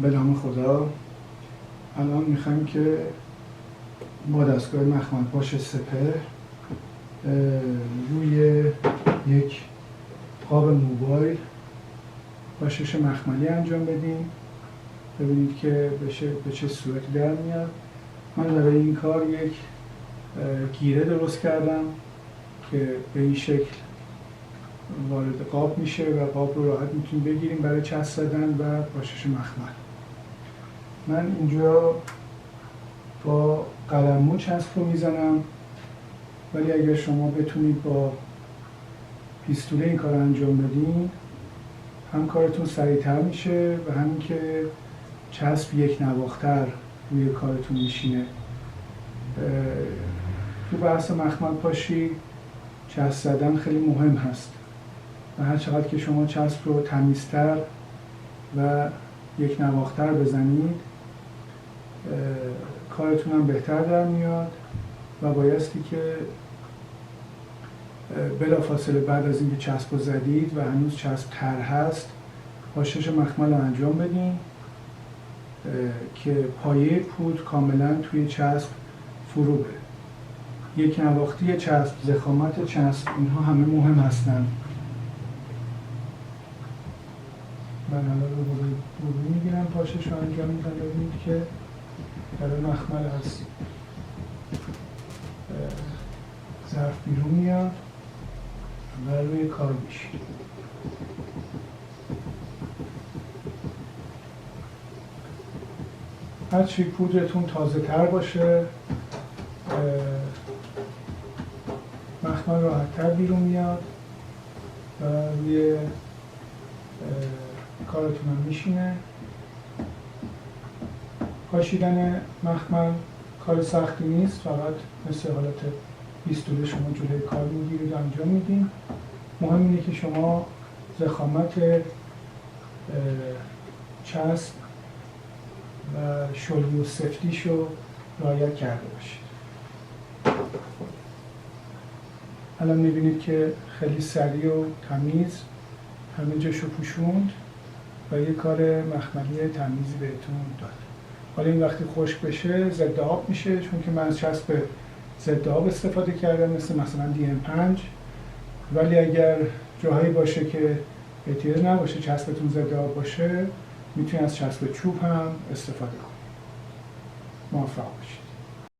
به نام خدا. الان میخوایم که با دستگاه مخمل‌پاش سپهر روی یک قاب موبایل پاشش مخملی انجام بدیم. ببینید که به چه صورتی در میاد. من برای این کار یک گیره درست کردم که به این شکل وارد قاب میشه و قاب رو راحت میتونیم بگیریم برای چسب زدن و پاشش مخمل. من اینجا با قلممو چسب رو میزنم، ولی اگر شما بتونید با پیستوله این کار انجام بدین هم کارتون سریعتر میشه و همین که چسب یک نواختر روی کارتون میشینه. تو بحث مخمل پاشی چسب زدن خیلی مهم هست و هر چقدر که شما چسب رو تمیزتر و یک نواختر بزنید کارتون هم بهتر در میاد و بایستی که بلافاصله بعد از اینکه چسب رو زدید و هنوز چسب تر هست پاشش مخمل رو انجام بدین که پایه پود کاملا توی چسب فرو بره. یک نواختی چسب، ضخامت چسب، اینها همه مهم هستن. من الان رو میگیرم پاشش رو انجام میدم. ببینید که در مخمل از ظرف بیرون میاد و روی کار میشه. هرچی پودرتون تازه تر باشه مخمل راحت تر بیرون میاد و روی کارتون هم میشینه. پاشیدن مخمل کار سختی نیست، فقط مثل حالت پیستوله شما جلوی کار میگیرید و انجام میدین. مهم اینه که شما ضخامت چسب و شلی و سفتیش رو رعایت کرده باشید. الان میبینید که خیلی سریع و تمیز همه جاشو پوشوند و یه کار مخملی تمیزی بهتون داد. حالا این وقتی خشک بشه ضد آب میشه، چون که من از چسب ضد آب استفاده کردم مثلا DM5. ولی اگر جاهایی باشه که احتیاج نباشه چسبتون ضد آب باشه میتونید از چسب چوب هم استفاده کنید. موفق باشید.